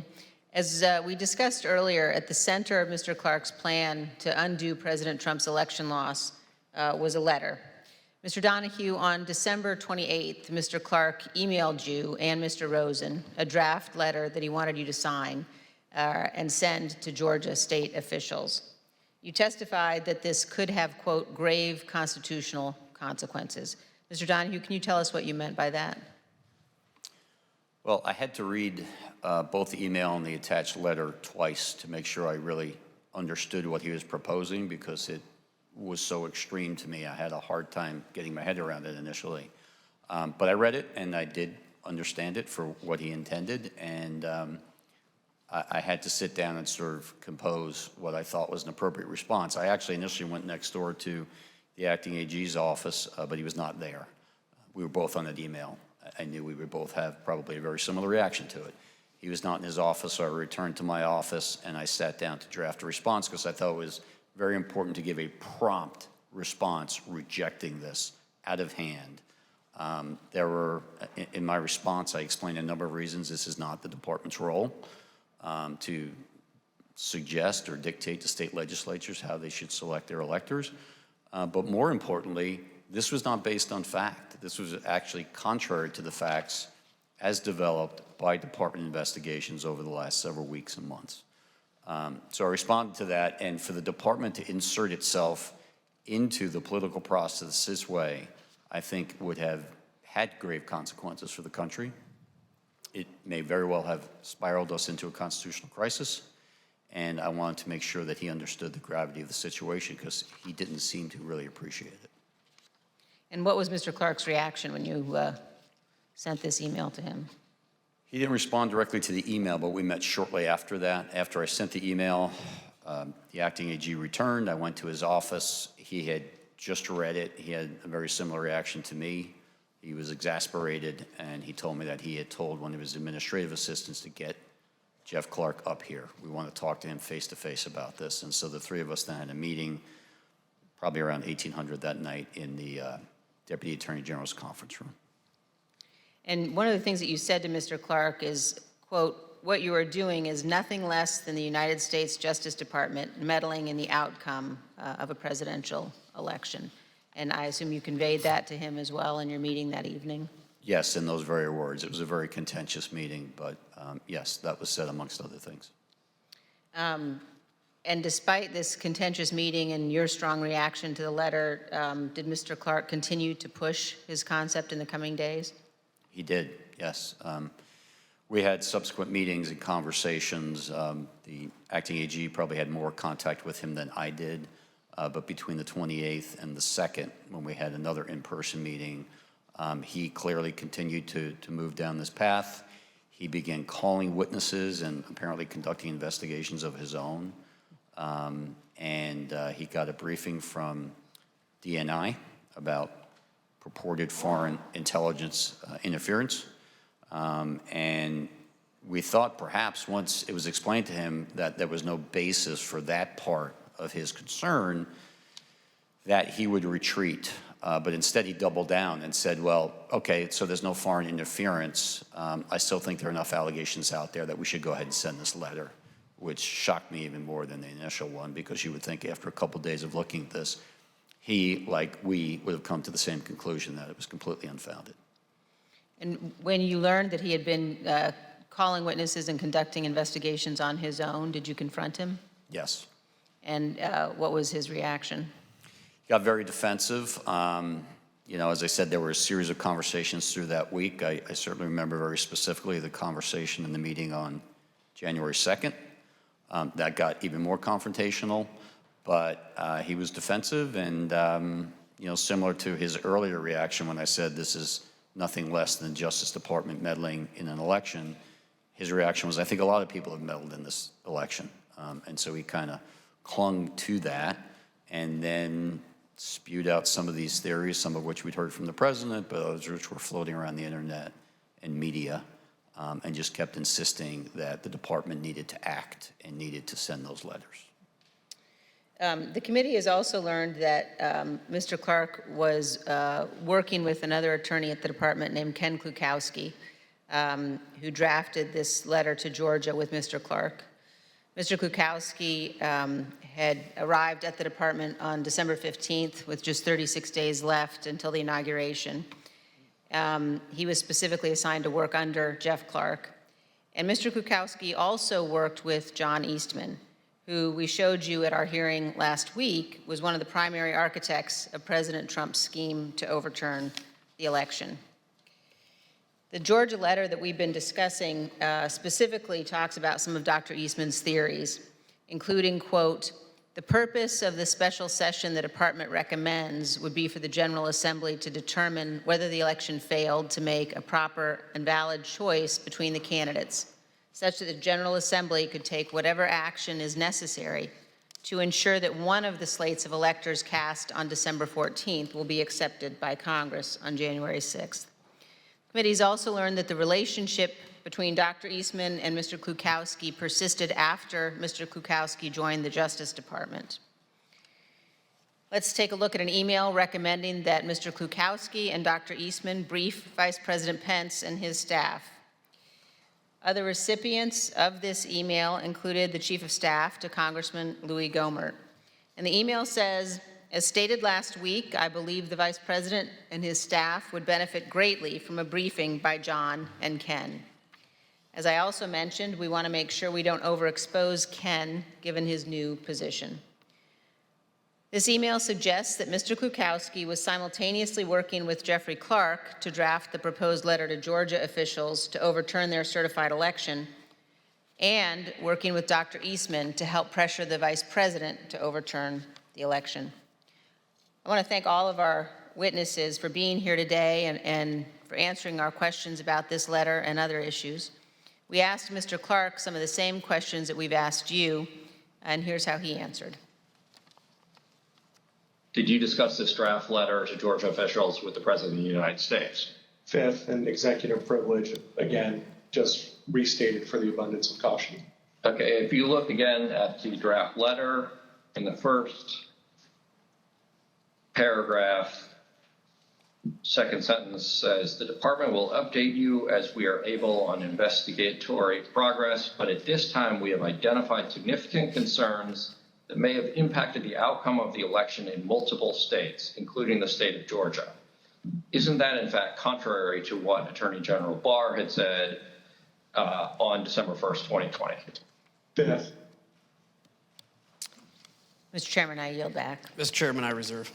evening. As we discussed earlier, at the center of Mr. Clark's plan to undo President Trump's election loss was a letter. Mr. Donahue, on December 28th, Mr. Clark emailed you and Mr. Rosen a draft letter that he wanted you to sign and send to Georgia state officials. You testified that this could have, quote, grave constitutional consequences. Mr. Donahue, can you tell us what you meant by that? Well, I had to read both the email and the attached letter twice to make sure I really understood what he was proposing, because it was so extreme to me. I had a hard time getting my head around it initially. But I read it, and I did understand it for what he intended, and I had to sit down and sort of compose what I thought was an appropriate response. I actually initially went next door to the acting AG's office, but he was not there. We were both on that email. I knew we would both have probably a very similar reaction to it. He was not in his office, so I returned to my office and I sat down to draft a response because I thought it was very important to give a prompt response rejecting this out of hand. In my response, I explained a number of reasons this is not the department's role to suggest or dictate to state legislatures how they should select their electors. But more importantly, this was not based on fact. This was actually contrary to the facts as developed by department investigations over the last several weeks and months. So I responded to that, and for the department to insert itself into the political process this way, I think would have had grave consequences for the country. It may very well have spiraled us into a constitutional crisis, and I wanted to make sure that he understood the gravity of the situation because he didn't seem to really appreciate it. And what was Mr. Clark's reaction when you sent this email to him? He didn't respond directly to the email, but we met shortly after that. After I sent the email, the acting AG returned. I went to his office. He had just read it. He had a very similar reaction to me. He was exasperated, and he told me that he had told one of his administrative assistants to get Jeff Clark up here. We want to talk to him face-to-face about this. And so the three of us then had a meeting probably around 1800 that night in the Deputy Attorney General's conference room. And one of the things that you said to Mr. Clark is, quote, what you are doing is nothing less than the United States Justice Department meddling in the outcome of a presidential election. And I assume you conveyed that to him as well in your meeting that evening? Yes, in those very words. It was a very contentious meeting, but yes, that was said amongst other things. And despite this contentious meeting and your strong reaction to the letter, did Mr. Clark continue to push his concept in the coming days? He did, yes. We had subsequent meetings and conversations. The acting AG probably had more contact with him than I did, but between the 28th and the 2nd, when we had another in-person meeting, he clearly continued to move down this path. He began calling witnesses and apparently conducting investigations of his own. He got a briefing from DNI about purported foreign intelligence interference. And we thought perhaps once it was explained to him that there was no basis for that part of his concern, that he would retreat. But instead he doubled down and said, well, okay, so there's no foreign interference. I still think there are enough allegations out there that we should go ahead and send this letter, which shocked me even more than the initial one, because you would think after a couple of days of looking at this, he, like we, would have come to the same conclusion that it was completely unfounded. And when you learned that he had been calling witnesses and conducting investigations on his own, did you confront him? Yes. And what was his reaction? He got very defensive. You know, as I said, there were a series of conversations through that week. I certainly remember very specifically the conversation in the meeting on January 2nd. That got even more confrontational, but he was defensive and, you know, similar to his earlier reaction when I said this is nothing less than Justice Department meddling in an election, his reaction was, I think a lot of people have meddled in this election. And so he kind of clung to that and then spewed out some of these theories, some of which we'd heard from the president, but others which were floating around the internet and media, and just kept insisting that the department needed to act and needed to send those letters. The committee has also learned that Mr. Clark was working with another attorney at the department named Ken Klukowski. who drafted this letter to Georgia with Mr. Clark. Mr. Kukowski had arrived at the department on December 15th with just 36 days left until the inauguration. He was specifically assigned to work under Jeff Clark. And Mr. Kukowski also worked with John Eastman, who we showed you at our hearing last week was one of the primary architects of President Trump's scheme to overturn the election. The Georgia letter that we've been discussing specifically talks about some of Dr. Eastman's theories, including, quote, the purpose of the special session the department recommends would be for the General Assembly to determine whether the election failed to make a proper and valid choice between the candidates, such that the General Assembly could take whatever action is necessary to ensure that one of the slates of electors cast on December 14th will be accepted by Congress on January 6th. Committees also learned that the relationship between Dr. Eastman and Mr. Kukowski persisted after Mr. Kukowski joined the Justice Department. Let's take a look at an email recommending that Mr. Kukowski and Dr. Eastman brief Vice President Pence and his staff. Other recipients of this email included the Chief of Staff to Congressman Louis Gohmert. And the email says, as stated last week, I believe the Vice President and his staff would benefit greatly from a briefing by John and Ken. As I also mentioned, we want to make sure we don't overexpose Ken given his new position. This email suggests that Mr. Kukowski was simultaneously working with Jeffrey Clark to draft the proposed letter to Georgia officials to overturn their certified election and working with Dr. Eastman to help pressure the Vice President to overturn the election. I want to thank all of our witnesses for being here today and for answering our questions about this letter and other issues. We asked Mr. Clark some of the same questions that we've asked you, and here's how he answered. Did you discuss this draft letter to Georgia officials with the President of the United States? Fifth, and executive privilege, again, just restated for the abundance of caution. Okay, if you look again at the draft letter, in the first paragraph, second sentence says, the department will update you as we are able on investigatory progress, but at this time we have identified significant concerns that may have impacted the outcome of the election in multiple states, including the state of Georgia. Isn't that in fact contrary to what Attorney General Barr had said on December 1st, 2020? Fifth. Mr. Chairman, I yield back. Mr. Chairman, I reserve.